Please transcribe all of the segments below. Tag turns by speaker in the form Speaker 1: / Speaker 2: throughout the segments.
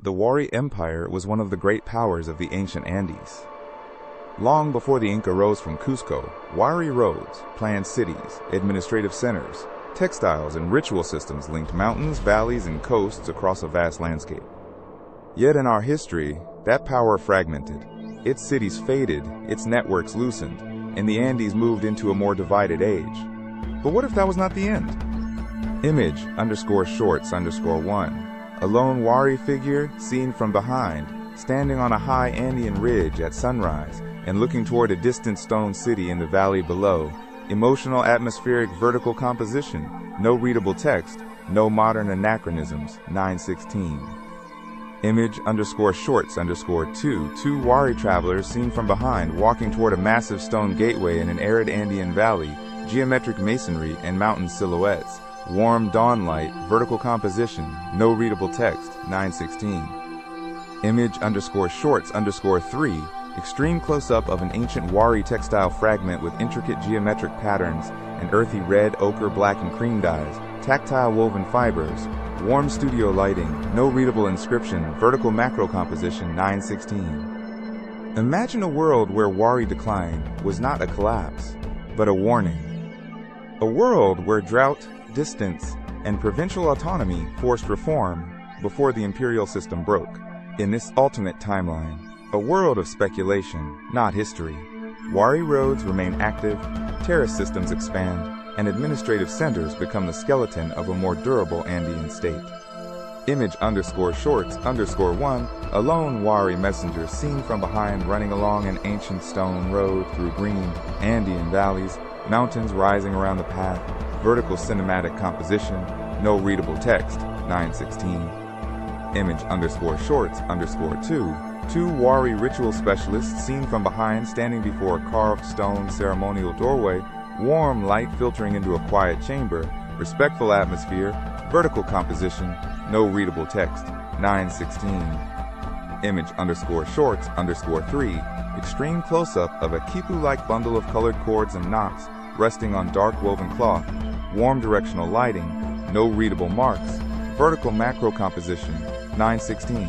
Speaker 1: The Wari Empire was one of the great powers of the ancient Andes. Long before the Inca rose from Cusco, Wari roads, planned cities, administrative centers, textiles, and ritual systems linked mountains, valleys, and coasts across a vast landscape. Yet in our history, that power fragmented. Its cities faded, its networks loosened, and the Andes moved into a more divided age. But what if that was not the end? Image_shorts_1. A lone Wari figure seen from behind, standing on a high Andean ridge at sunrise and looking toward a distant stone city in the valley below. Emotional atmospheric vertical composition, no readable text, no modern anachronisms, 916. Image_shorts_2. Two Wari travelers seen from behind walking toward a massive stone gateway in an arid Andean valley, geometric masonry and mountain silhouettes. Warm dawn light, vertical composition, no readable text, 916. Image_shorts_3. Extreme close-up of an ancient Wari textile fragment with intricate geometric patterns and earthy red, ochre, black, and cream dyes, tactile woven fibers, warm studio lighting, no readable inscription, vertical macro composition, 916. Imagine a world where Wari decline was not a collapse, but a warning. A world where drought, distance, and provincial autonomy forced reform before the imperial system broke. In this alternate timeline, a world of speculation, not history, Wari roads remain active, terrace systems expand, and administrative centers become the skeleton of a more durable Andean state. Image_shorts_1. A lone Wari messenger seen from behind running along an ancient stone road through green Andean valleys, mountains rising around the path, vertical cinematic composition, no readable text, 916. Image_shorts_2. Two Wari ritual specialists seen from behind standing before a carved stone ceremonial doorway, warm light filtering into a quiet chamber, respectful atmosphere, vertical composition, no readable text, 916. Image_shorts_3. Extreme close-up of a quipu-like bundle of colored cords and knots resting on dark woven cloth, warm directional lighting, no readable marks, vertical macro composition, 916.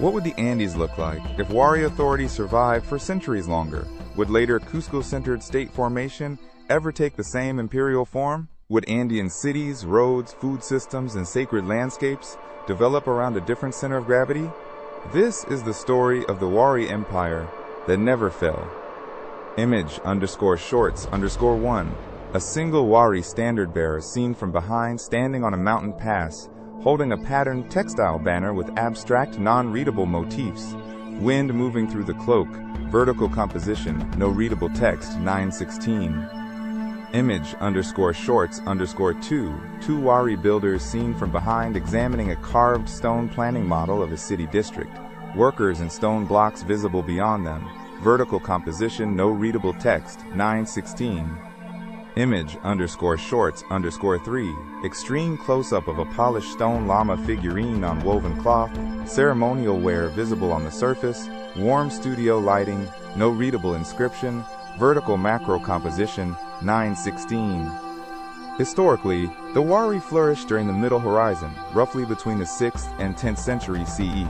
Speaker 1: What would the Andes look like if Wari authority survived for centuries longer? Would later Cusco-centered state formation ever take the same imperial form? Would Andean cities, roads, food systems, and sacred landscapes develop around a different center of gravity? This is the story of the Wari Empire that never fell. Image_shorts_1. A single Wari standard bearer seen from behind standing on a mountain pass, holding a patterned textile banner with abstract, non-readable motifs. Wind moving through the cloak, vertical composition, no readable text, 916. Image_shorts_2. Two Wari builders seen from behind examining a carved stone planning model of a city district. Workers and stone blocks visible beyond them. Vertical composition, no readable text, 916. Image_shorts_3. Extreme close-up of a polished stone llama figurine on woven cloth, ceremonial wear visible on the surface, warm studio lighting, no readable inscription, vertical macro composition, 916. Historically, the Wari flourished during the Middle Horizon, roughly between the 6th and 10th century CE.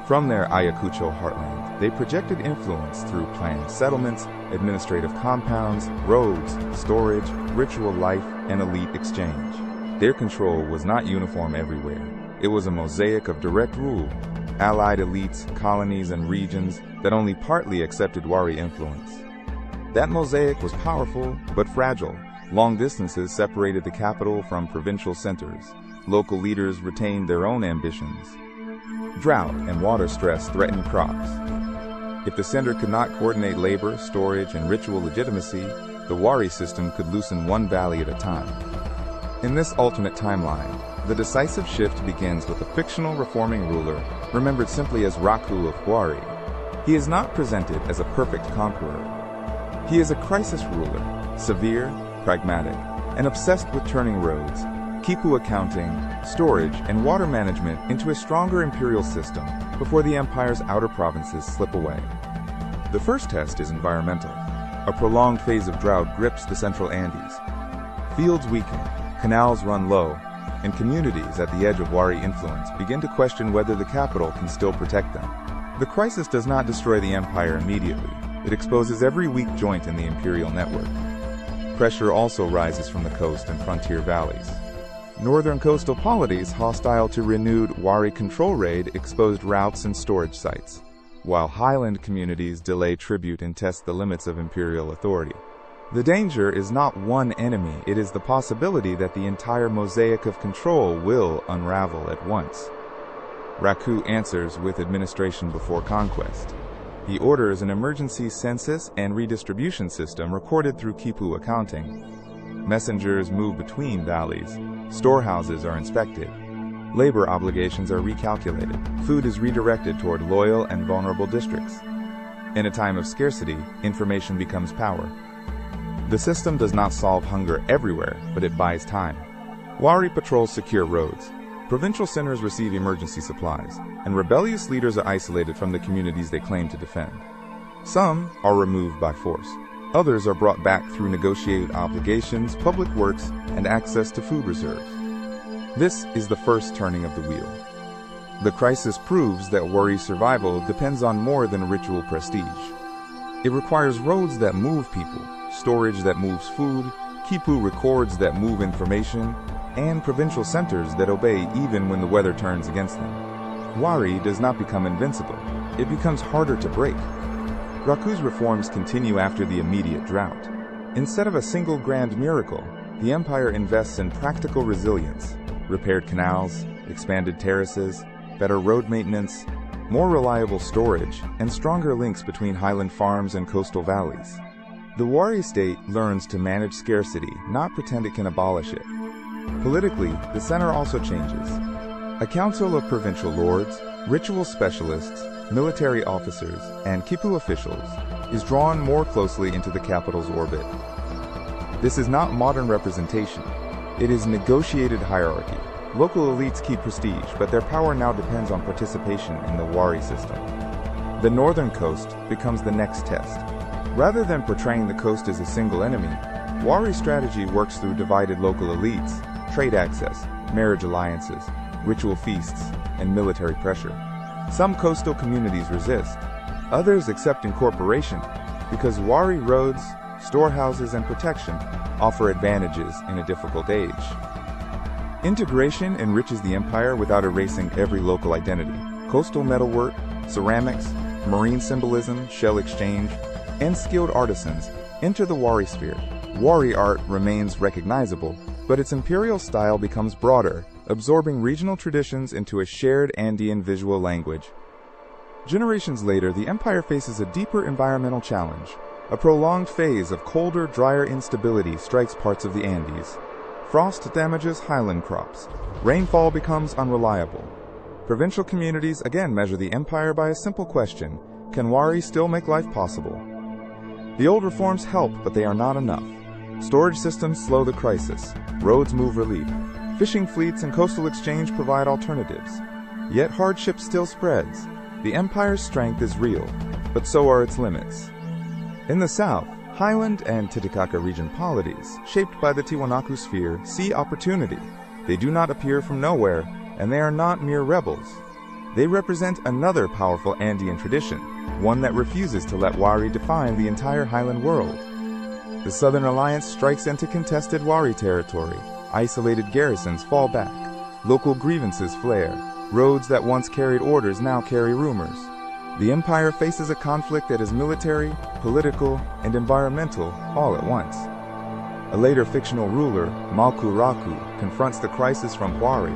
Speaker 1: From their Ayacucho heartland, they projected influence through planned settlements, administrative compounds, roads, storage, ritual life, and elite exchange. Their control was not uniform everywhere. It was a mosaic of direct rule, allied elites, colonies, and regions that only partly accepted Wari influence. That mosaic was powerful but fragile. Long distances separated the capital from provincial centers. Local leaders retained their own ambitions. Drought and water stress threatened crops. If the center could not coordinate labor, storage, and ritual legitimacy, the Wari system could loosen one valley at a time. In this alternate timeline, the decisive shift begins with a fictional reforming ruler, remembered simply as Raku of Wari. He is not presented as a perfect conqueror. He is a crisis ruler, severe, pragmatic, and obsessed with turning roads, quipu accounting, storage, and water management into a stronger imperial system before the empire's outer provinces slip away. The first test is environmental. A prolonged phase of drought grips the central Andes. Fields weaken, canals run low, and communities at the edge of Wari influence begin to question whether the capital can still protect them. The crisis does not destroy the empire immediately. It exposes every weak joint in the imperial network. Pressure also rises from the coast and frontier valleys. Northern coastal polities hostile to renewed Wari control raid exposed routes and storage sites, while highland communities delay tribute and test the limits of imperial authority. The danger is not one enemy, it is the possibility that the entire mosaic of control will unravel at once. Raku answers with administration before conquest. He orders an emergency census and redistribution system recorded through Kipu accounting. Messengers move between valleys. Storehouses are inspected. Labor obligations are recalculated. Food is redirected toward loyal and vulnerable districts. In a time of scarcity, information becomes power. The system does not solve hunger everywhere, but it buys time. Wari patrols secure roads. Provincial centers receive emergency supplies, and rebellious leaders are isolated from the communities they claim to defend. Some are removed by force. Others are brought back through negotiated obligations, public works, and access to food reserves. This is the first turning of the wheel. The crisis proves that Wari's survival depends on more than ritual prestige. It requires roads that move people, storage that moves food, Kipu records that move information, and provincial centers that obey even when the weather turns against them. Wari does not become invincible. It becomes harder to break. Raku's reforms continue after the immediate drought. Instead of a single grand miracle, the empire invests in practical resilience, repaired canals, expanded terraces, better road maintenance, more reliable storage, and stronger links between highland farms and coastal valleys. The Wari state learns to manage scarcity, not pretend it can abolish it. Politically, the center also changes. A council of provincial lords, ritual specialists, military officers, and Kipu officials is drawn more closely into the capital's orbit. This is not modern representation. It is negotiated hierarchy. Local elites keep prestige, but their power now depends on participation in the Wari system. The northern coast becomes the next test. Rather than portraying the coast as a single enemy, Wari's strategy works through divided local elites, trade access, marriage alliances, ritual feasts, and military pressure. Some coastal communities resist, others accept incorporation because Wari roads, storehouses, and protection offer advantages in a difficult age. Integration enriches the empire without erasing every local identity. Coastal metalwork, ceramics, marine symbolism, shell exchange, and skilled artisans enter the Wari sphere. Wari art remains recognizable, but its imperial style becomes broader, absorbing regional traditions into a shared Andean visual language. Generations later, the empire faces a deeper environmental challenge. A prolonged phase of colder, drier instability strikes parts of the Andes. Frost damages highland crops. Rainfall becomes unreliable. Provincial communities again measure the empire by a simple question: can Wari still make life possible? The old reforms help, but they are not enough. Storage systems slow the crisis. Roads move relief. Fishing fleets and coastal exchange provide alternatives. Yet hardship still spreads. The empire's strength is real, but so are its limits. In the south, Highland and Titicaca region polities, shaped by the Tiwanaku sphere, see opportunity. They do not appear from nowhere, and they are not mere rebels. They represent another powerful Andean tradition, one that refuses to let Wari define the entire highland world. The Southern Alliance strikes into contested Wari territory. Isolated garrisons fall back. Local grievances flare. Roads that once carried orders now carry rumors. The empire faces a conflict that is military, political, and environmental all at once. A later fictional ruler, Malku Raku, confronts the crisis from Wari.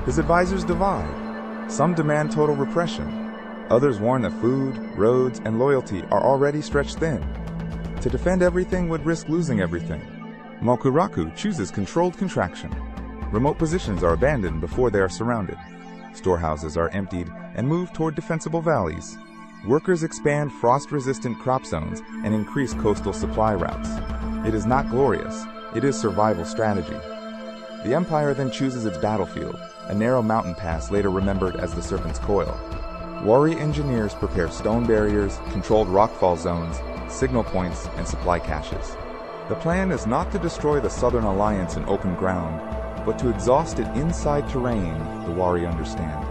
Speaker 1: His advisors divide. Some demand total repression. Others warn that food, roads, and loyalty are already stretched thin. To defend everything would risk losing everything. Malku Raku chooses controlled contraction. Remote positions are abandoned before they are surrounded. Storehouses are emptied and moved toward defensible valleys. Workers expand frost-resistant crop zones and increase coastal supply routes. It is not glorious. It is survival strategy. The empire then chooses its battlefield, a narrow mountain pass later remembered as the Serpent's Coil. Wari engineers prepare stone barriers, controlled rockfall zones, signal points, and supply caches. The plan is not to destroy the Southern Alliance in open ground, but to exhaust it inside terrain, the Wari understand.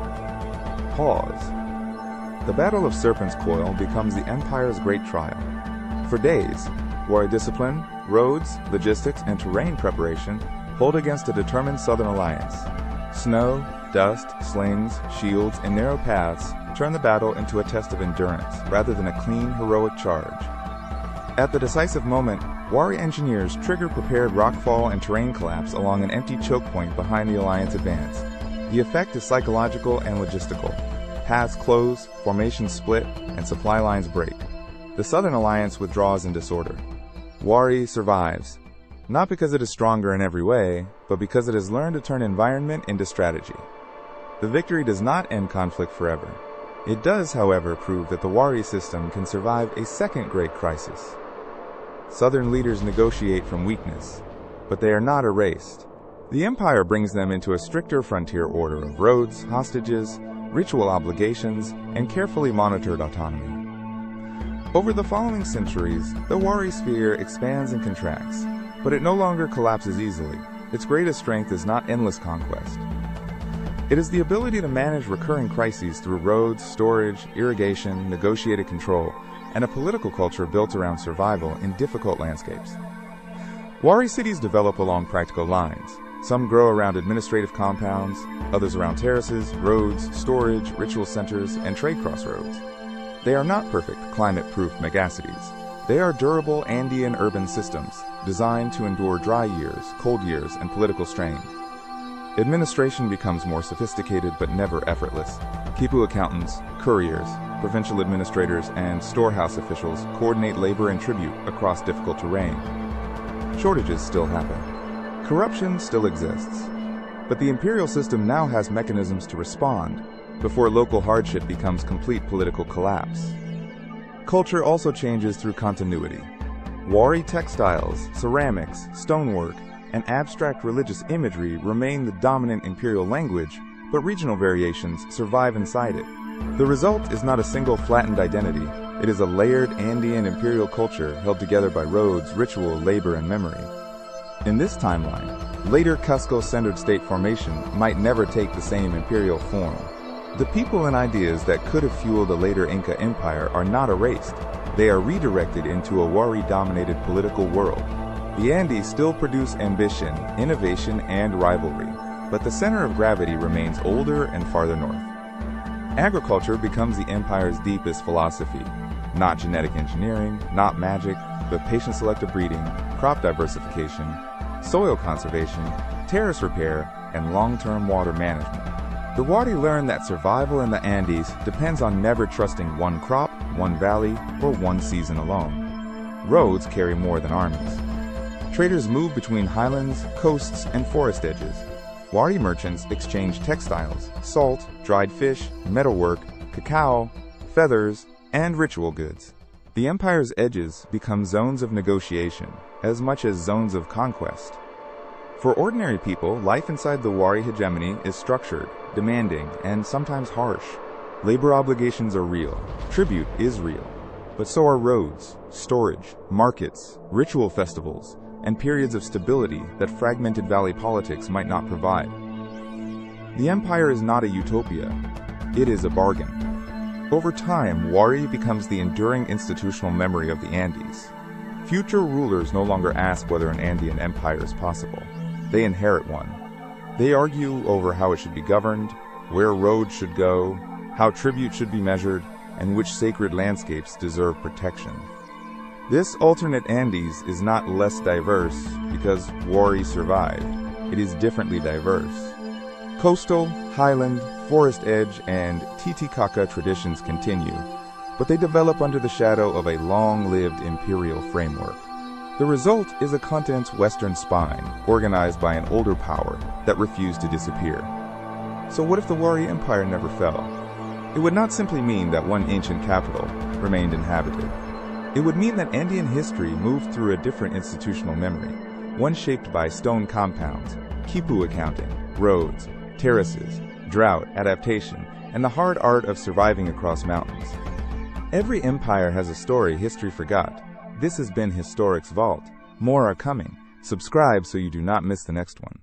Speaker 1: Pause. The Battle of Serpent's Coil becomes the Empire's great trial. For days, Wari discipline, roads, logistics, and terrain preparation hold against a determined Southern alliance. Snow, dust, slings, shields, and narrow paths turn the battle into a test of endurance rather than a clean, heroic charge. At the decisive moment, Wari engineers trigger prepared rockfall and terrain collapse along an empty choke point behind the Alliance advance. The effect is psychological and logistical. Paths close, formations split, and supply lines break. The Southern Alliance withdraws in disorder. Wari survives, not because it is stronger in every way, but because it has learned to turn environment into strategy. The victory does not end conflict forever. It does, however, prove that the Wari system can survive a second great crisis. Southern leaders negotiate from weakness, but they are not erased. The Empire brings them into a stricter frontier order of roads, hostages, ritual obligations, and carefully monitored autonomy. Over the following centuries, the Wari sphere expands and contracts, but it no longer collapses easily. Its greatest strength is not endless conquest. It is the ability to manage recurring crises through roads, storage, irrigation, negotiated control, and a political culture built around survival in difficult landscapes. Wari cities develop along practical lines. Some grow around administrative compounds, others around terraces, roads, storage, ritual centers, and trade crossroads. They are not perfect, climate-proof megacities. They are durable Andean urban systems, designed to endure dry years, cold years, and political strain. Administration becomes more sophisticated but never effortless. Quipu accountants, couriers, provincial administrators, and storehouse officials coordinate labor and tribute across difficult terrain. Shortages still happen. Corruption still exists. But the imperial system now has mechanisms to respond before local hardship becomes complete political collapse. Culture also changes through continuity. Wari textiles, ceramics, stonework, and abstract religious imagery remain the dominant imperial language, but regional variations survive inside it. The result is not a single flattened identity. It is a layered Andean imperial culture held together by roads, ritual, labor, and memory. In this timeline, later Cusco-centered state formation might never take the same imperial form. The people and ideas that could have fueled a later Inca empire are not erased. They are redirected into a Wari-dominated political world. The Andes still produce ambition, innovation, and rivalry, but the center of gravity remains older and farther north. Agriculture becomes the empire's deepest philosophy. Not genetic engineering, not magic, but patient selective breeding, crop diversification, soil conservation, terrace repair, and long-term water management. The Wari learn that survival in the Andes depends on never trusting one crop, one valley, or one season alone. Roads carry more than armies. Traders move between highlands, coasts, and forest edges. Wari merchants exchange textiles, salt, dried fish, metalwork, cacao, feathers, and ritual goods. The empire's edges become zones of negotiation, as much as zones of conquest. For ordinary people, life inside the Wari hegemony is structured, demanding, and sometimes harsh. Labor obligations are real, tribute is real, but so are roads, storage, markets, ritual festivals, and periods of stability that fragmented valley politics might not provide. The empire is not a utopia, it is a bargain. Over time, Wari becomes the enduring institutional memory of the Andes. Future rulers no longer ask whether an Andean empire is possible. They inherit one. They argue over how it should be governed, where roads should go, how tribute should be measured, and which sacred landscapes deserve protection. This alternate Andes is not less diverse because Wari survived. It is differently diverse. Coastal, highland, forest edge, and Titicaca traditions continue, but they develop under the shadow of a long-lived imperial framework. The result is a continent's western spine, organized by an older power that refused to disappear. So what if the Wari Empire never fell? It would not simply mean that one ancient capital remained inhabited. It would mean that Andean history moved through a different institutional memory, one shaped by stone compounds, quipu accounting, roads, terraces, drought, adaptation, and the hard art of surviving across mountains. Every empire has a story history forgot. This has been Historic's Vault. More are coming. Subscribe so you do not miss the next one.